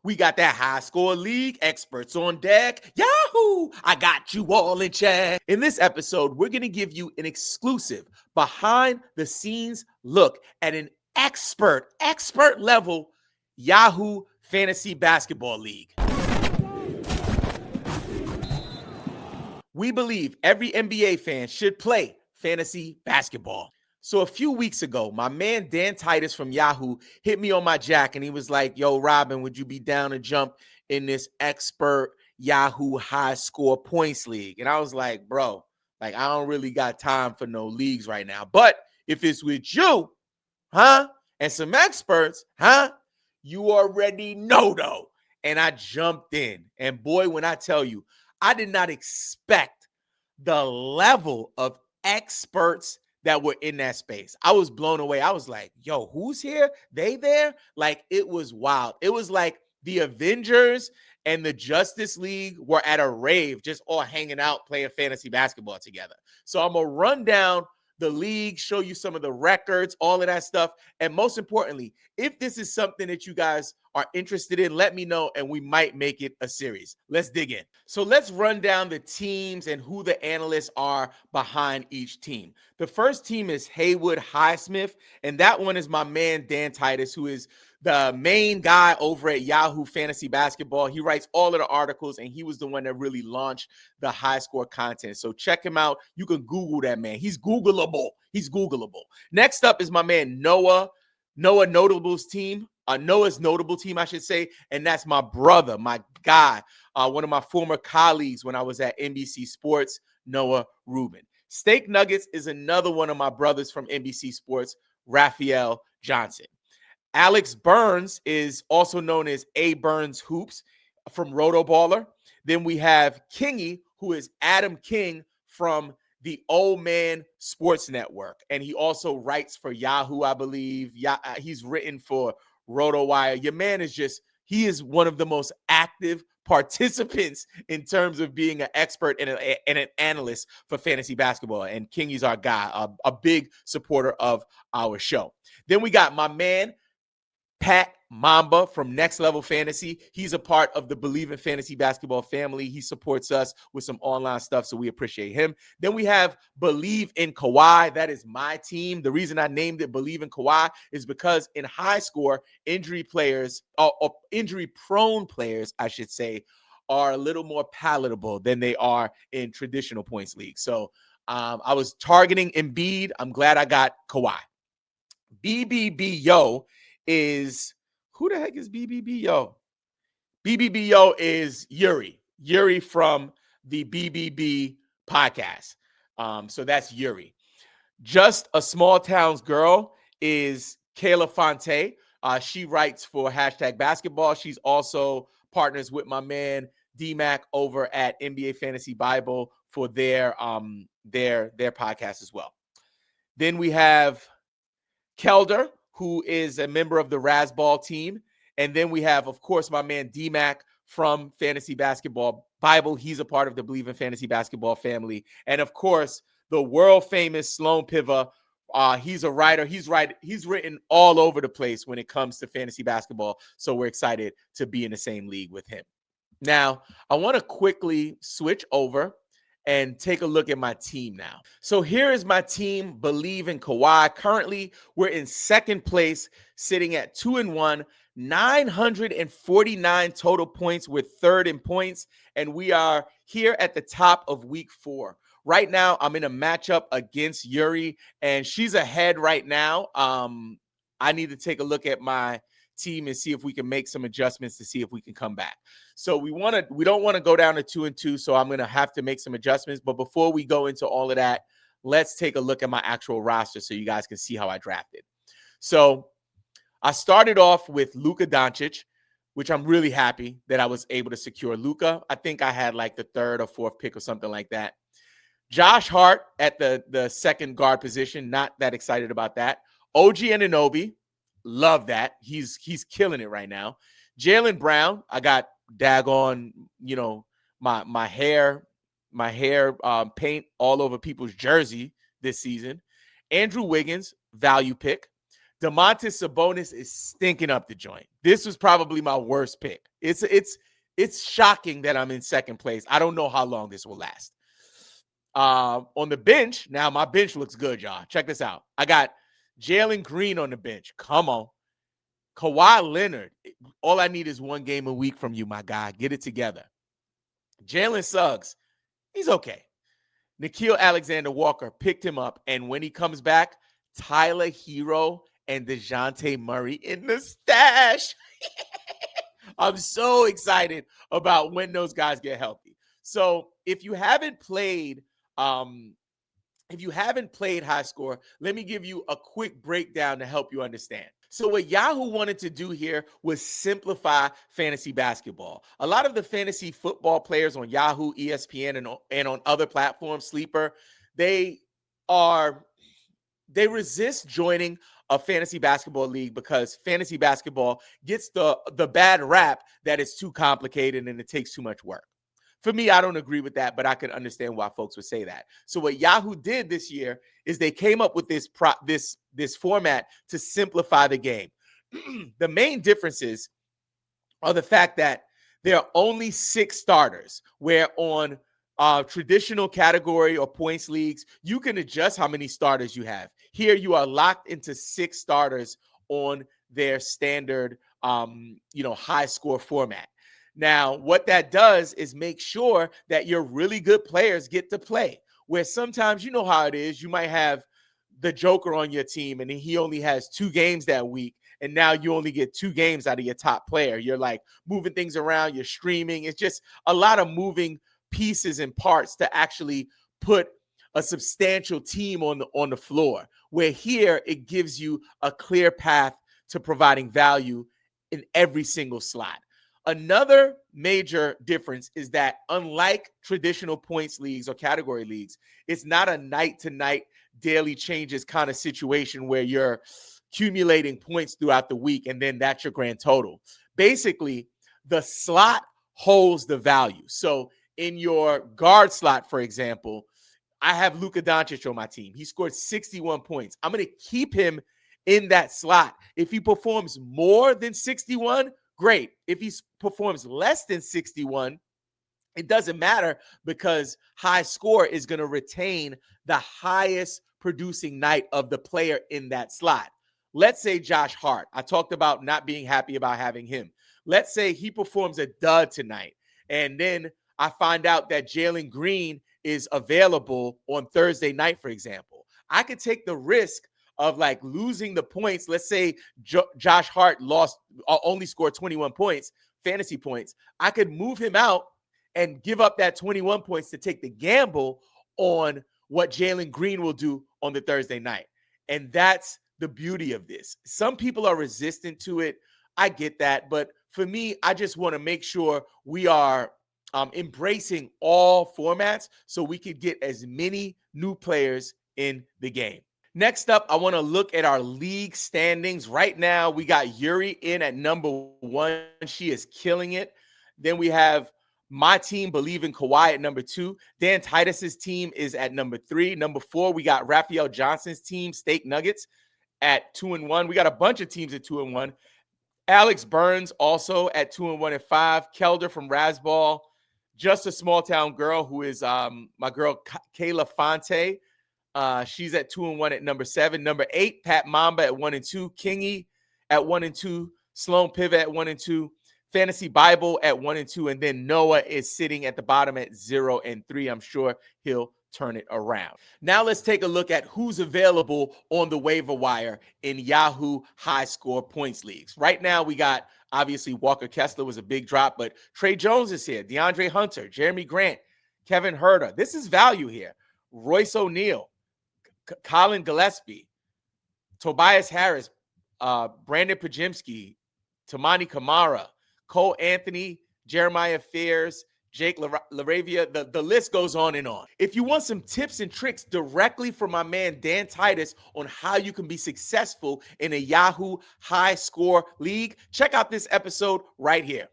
We got that high score league, experts on deck. Yahoo! I got you all in check. In this episode, we're going to give you an exclusive behind the scenes look at an expert level Yahoo Fantasy Basketball League. We believe every NBA fan should play fantasy basketball. So a few weeks ago, my man Dan Titus from Yahoo hit me on my jack and he was like, yo, Robin, would you be down to jump in this expert Yahoo high score points league? And I was like, bro, like I don't really got time for no leagues right now. But if it's with you, and some experts, you already know though. And I jumped in. And boy, when I tell you, I did not expect the level of experts that were in that space. I was blown away. I was like, yo, who's here? They there? Like, it was wild. It was like the Avengers and the Justice League were at a rave, just all hanging out, playing fantasy basketball together. So I'm going to run down the league, show you some of the records, all of that stuff. And most importantly, if this is something that you guys are interested in, let me know and we might make it a series. Let's dig in. So let's run down the teams and who the analysts are behind each team. The first team is Haywood Highsmith, and that one is my man Dan Titus, who is the main guy over at Yahoo Fantasy Basketball. He writes all of the articles, and he was the one that really launched the high score content. So check him out. You can Google that man. He's Googleable. Next up is my man Noah's notable team, I should say, and that's my brother, my guy, one of my former colleagues when I was at NBC Sports, Noah Rubin. Steak Nuggets is another one of my brothers from NBC Sports, Raphael Johnson. Alex Burns is also known as A. Burns Hoops from Rotoballer. Then we have Kingy, who is Adam King from the Old Man Sports Network. And he also writes for Yahoo, I believe. He's written for RotoWire. Your man is he is one of the most active participants in terms of being an expert and an analyst for fantasy basketball. And Kingy's our guy, a big supporter of our show. Then we got my man, Pat Mamba from Next Level Fantasy. He's a part of the Believe in Fantasy Basketball family. He supports us with some online stuff, so we appreciate him. Then we have Believe in Kawhi. That is my team. The reason I named it Believe in Kawhi is because in high score, injury-prone players, I should say, are a little more palatable than they are in traditional points leagues. So I was targeting Embiid. I'm glad I got Kawhi. BBBO is, who the heck is BBBO? BBBO is Yuri from the BBB podcast. So that's Yuri. Just a Small Towns Girl is Kayla Fonte. She writes for #basketball. She's also partners with my man D-Mac over at NBA Fantasy Bible for their podcast as well. Then we have Kelder, who is a member of the Razzball team. And then we have, of course, my man D-Mac from Fantasy Basketball Bible. He's a part of the Believe in Fantasy Basketball family. And, of course, the world-famous Sloan Piva. He's a writer. He's written all over the place when it comes to fantasy basketball. So we're excited to be in the same league with him. Now, I want to quickly switch over and take a look at my team now. So here is my team, Believe in Kawhi. Currently, we're in second place, sitting at 2-1, 949 total points. We're third in points, and we are here at the top of week 4. Right now, I'm in a matchup against Yuri, and she's ahead right now. I need to take a look at my team and see if we can make some adjustments to see if we can come back. So we don't want to go down to 2-2, so I'm going to have to make some adjustments. But before we go into all of that, let's take a look at my actual roster so you guys can see how I drafted. So I started off with Luka Doncic, which I'm really happy that I was able to secure Luka. I think I had like the 3rd or 4th pick or something like that. Josh Hart at the second guard position. Not that excited about that. OG Anunoby. Love that. He's killing it right now. Jaylen Brown, I got daggone, my hair paint all over people's jersey this season. Andrew Wiggins, value pick. Domantas Sabonis is stinking up the joint. This was probably my worst pick. It's shocking that I'm in second place. I don't know how long this will last. On the bench, now my bench looks good, y'all. Check this out. I got Jalen Green on the bench. Come on. Kawhi Leonard. All I need is one game a week from you, my guy. Get it together. Jalen Suggs. He's okay. Nikhil Alexander Walker picked him up, and when he comes back, Tyler Hero and DeJounte Murray in the stash. I'm so excited about when those guys get healthy. So if you haven't played, high score, let me give you a quick breakdown to help you understand. So what Yahoo wanted to do here was simplify fantasy basketball. A lot of the fantasy football players on Yahoo, ESPN, and on other platforms, Sleeper, they resist joining a fantasy basketball league because fantasy basketball gets the bad rap that it's too complicated and it takes too much work. For me, I don't agree with that, but I can understand why folks would say that. So what Yahoo did this year is they came up with this format to simplify the game. The main differences are the fact that there are only 6 starters, where on traditional category or points leagues, you can adjust how many starters you have. Here, you are locked into 6 starters on their standard, high score format. Now, what that does is make sure that your really good players get to play, where sometimes you know how it is. You might have the Joker on your team and he only has 2 games that week. And now you only get 2 games out of your top player. You're like moving things around. You're streaming. It's just a lot of moving pieces and parts to actually put a substantial team on the floor, where here it gives you a clear path to providing value in every single slot. Another major difference is that unlike traditional points leagues or category leagues, it's not a night-to-night daily changes kind of situation where you're accumulating points throughout the week and then that's your grand total. Basically, the slot holds the value. So in your guard slot, for example, I have Luka Doncic on my team. He scored 61 points. I'm going to keep him in that slot. If he performs more than 61, great. If he performs less than 61, it doesn't matter because high score is going to retain the highest producing night of the player in that slot. Let's say Josh Hart. I talked about not being happy about having him. Let's say he performs a dud tonight, and then I find out that Jalen Green is available on Thursday night, for example. I could take the risk of like losing the points. Let's say Josh Hart only scored 21 points, fantasy points. I could move him out and give up that 21 points to take the gamble on what Jalen Green will do on the Thursday night. And that's the beauty of this. Some people are resistant to it. I get that. But for me, I just want to make sure we are embracing all formats so we could get as many new players in the game. Next up, I want to look at our league standings. Right now, we got Yuri in at number 1. She is killing it. Then we have my team, Believe in Kawhi, at number 2. Dan Titus's team is at number 3. Number 4, we got Raphael Johnson's team, Steak Nuggets, at 2-1. We got a bunch of teams at 2-1. Alex Burns also at 2-1 and 5. Kelder from Rasball. Just a small town girl who is my girl Kayla Fonte. She's at 2-1 at number 7. Number 8, Pat Mamba at 1-2. Kingy at 1-2. Sloan Pivot at 1-2. Fantasy Bible at 1-2. And then Noah is sitting at the bottom at 0-3. I'm sure he'll turn it around. Now let's take a look at who's available on the waiver wire in Yahoo high score points leagues. Right now we got, obviously, Walker Kessler was a big drop, but Trey Jones is here. DeAndre Hunter, Jeremy Grant, Kevin Huerter. This is value here. Royce O'Neal, Colin Gillespie, Tobias Harris, Brandon Pajimski, Tamani Kamara, Cole Anthony, Jeremiah Fears, Jake Laravia, the list goes on and on. If you want some tips and tricks directly from my man Dan Titus on how you can be successful in a Yahoo high score league, check out this episode right here.